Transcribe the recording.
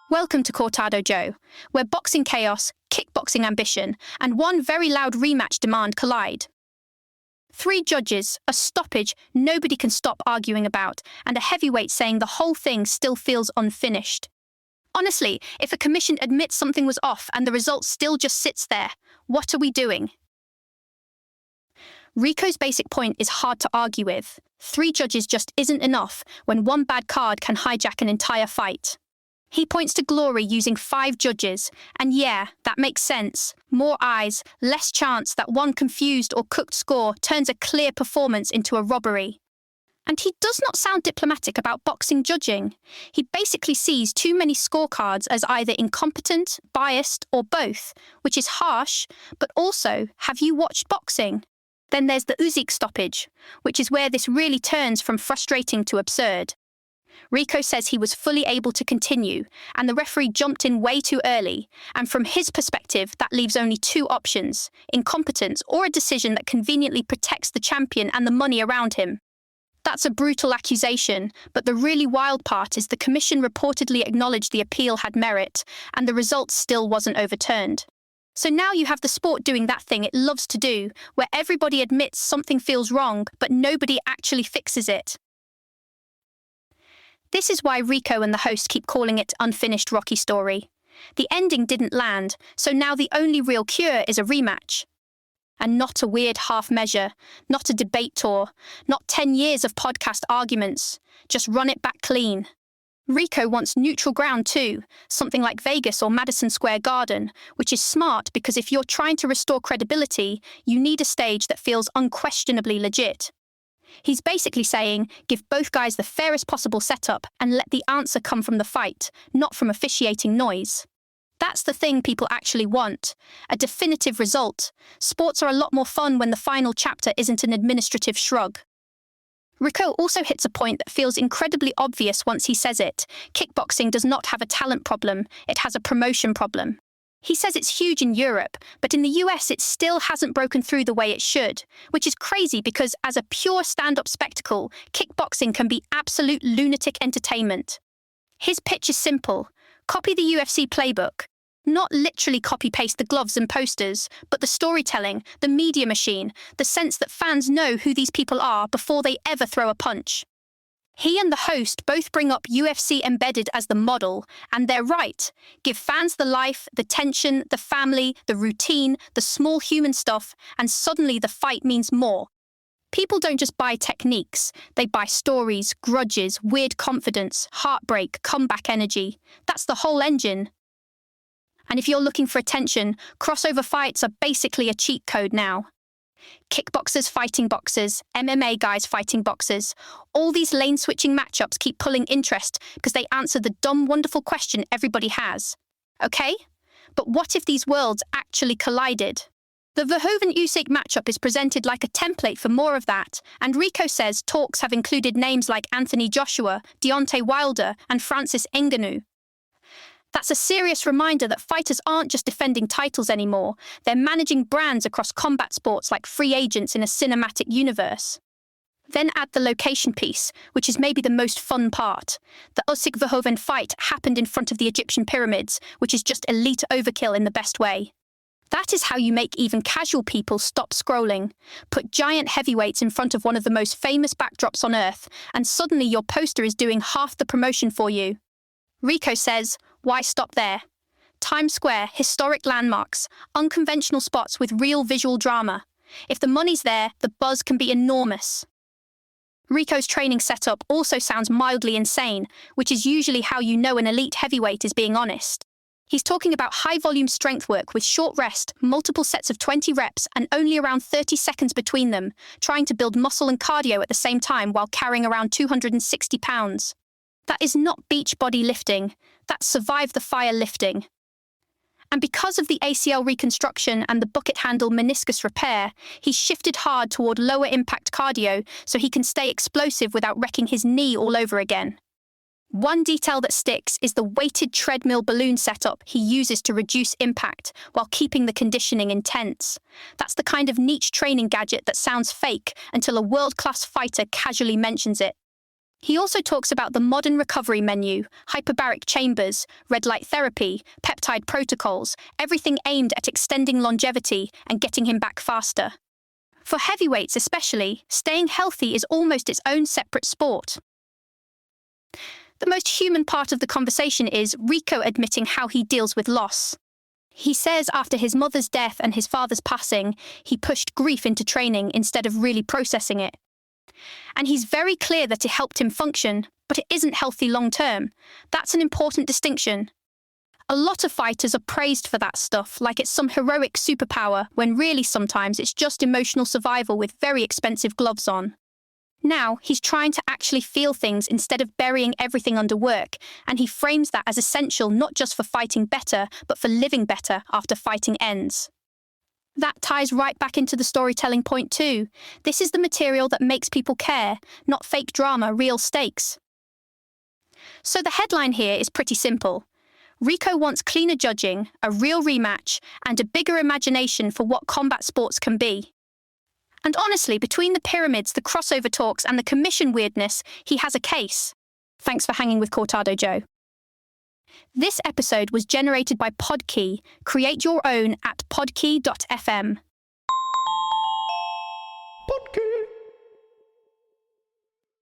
Welcome to Cortado Joe, where boxing chaos, kickboxing ambition, and one very loud rematch demand collide. 3 judges, a stoppage nobody can stop arguing about, and a heavyweight saying the whole thing still feels unfinished. Honestly, if a commission admits something was off and the result still just sits there, what are we doing? Rico's basic point is hard to argue with. 3 judges just isn't enough when one bad card can hijack an entire fight. He points to glory using 5 judges, and yeah, that makes sense. More eyes, less chance that one confused or cooked score turns a clear performance into a robbery. And he does not sound diplomatic about boxing judging. He basically sees too many scorecards as either incompetent, biased, or both, which is harsh, but also, have you watched boxing? Then there's the Usyk stoppage, which is where this really turns from frustrating to absurd. Rico says he was fully able to continue, and the referee jumped in way too early, and from his perspective, that leaves only 2 options: incompetence or a decision that conveniently protects the champion and the money around him. That's a brutal accusation, but the really wild part is the commission reportedly acknowledged the appeal had merit, and the result still wasn't overturned. So now you have the sport doing that thing it loves to do, where everybody admits something feels wrong, but nobody actually fixes it. This is why Rico and the host keep calling it unfinished Rocky story. The ending didn't land, so now the only real cure is a rematch. And not a weird half measure, not a debate tour, not 10 years of podcast arguments. Just run it back clean. Rico wants neutral ground too, something like Vegas or Madison Square Garden, which is smart because if you're trying to restore credibility, you need a stage that feels unquestionably legit. He's basically saying, give both guys the fairest possible setup and let the answer come from the fight, not from officiating noise. That's the thing people actually want, a definitive result. Sports are a lot more fun when the final chapter isn't an administrative shrug. Rico also hits a point that feels incredibly obvious once he says it. Kickboxing does not have a talent problem, it has a promotion problem. He says it's huge in Europe, but in the US it still hasn't broken through the way it should, which is crazy because as a pure stand-up spectacle, kickboxing can be absolute lunatic entertainment. His pitch is simple: copy the UFC playbook. Not literally copy-paste the gloves and posters, but the storytelling, the media machine, the sense that fans know who these people are before they ever throw a punch. He and the host both bring up UFC embedded as the model, and they're right. Give fans the life, the tension, the family, the routine, the small human stuff, and suddenly the fight means more. People don't just buy techniques, they buy stories, grudges, weird confidence, heartbreak, comeback energy. That's the whole engine. And if you're looking for attention, crossover fights are basically a cheat code now. Kickboxers fighting boxers, MMA guys fighting boxers. All these lane-switching matchups keep pulling interest because they answer the dumb, wonderful question everybody has. Okay? But what if these worlds actually collided? The Verhoeven-Usyk matchup is presented like a template for more of that, and Rico says talks have included names like Anthony Joshua, Deontay Wilder, and Francis Ngannou. That's a serious reminder that fighters aren't just defending titles anymore, they're managing brands across combat sports like free agents in a cinematic universe. Then add the location piece, which is maybe the most fun part. The Usyk-Verhoeven fight happened in front of the Egyptian pyramids, which is just elite overkill in the best way. That is how you make even casual people stop scrolling. Put giant heavyweights in front of one of the most famous backdrops on earth, and suddenly your poster is doing half the promotion for you. Rico says, why stop there? Times Square, historic landmarks, unconventional spots with real visual drama. If the money's there, the buzz can be enormous. Rico's training setup also sounds mildly insane, which is usually how you know an elite heavyweight is being honest. He's talking about high-volume strength work with short rest, multiple sets of 20 reps, and only around 30 seconds between them, trying to build muscle and cardio at the same time while carrying around 260 pounds. That is not beach body lifting, that's survive the fire lifting. And because of the ACL reconstruction and the bucket handle meniscus repair, he's shifted hard toward lower impact cardio so he can stay explosive without wrecking his knee all over again. One detail that sticks is the weighted treadmill balloon setup he uses to reduce impact while keeping the conditioning intense. That's the kind of niche training gadget that sounds fake until a world-class fighter casually mentions it. He also talks about the modern recovery menu, hyperbaric chambers, red light therapy, peptide protocols, everything aimed at extending longevity and getting him back faster. For heavyweights especially, staying healthy is almost its own separate sport. The most human part of the conversation is Rico admitting how he deals with loss. He says after his mother's death and his father's passing, he pushed grief into training instead of really processing it. And he's very clear that it helped him function, but it isn't healthy long-term. That's an important distinction. A lot of fighters are praised for that stuff, like it's some heroic superpower, when really sometimes it's just emotional survival with very expensive gloves on. Now, he's trying to actually feel things instead of burying everything under work, and he frames that as essential not just for fighting better, but for living better after fighting ends. That ties right back into the storytelling point too. This is the material that makes people care, not fake drama, real stakes. So the headline here is pretty simple. Rico wants cleaner judging, a real rematch, and a bigger imagination for what combat sports can be. And honestly, between the pyramids, the crossover talks, and the commission weirdness, he has a case. Thanks for hanging with Cortado Joe. This episode was generated by Podkey. Create your own at podkey.fm.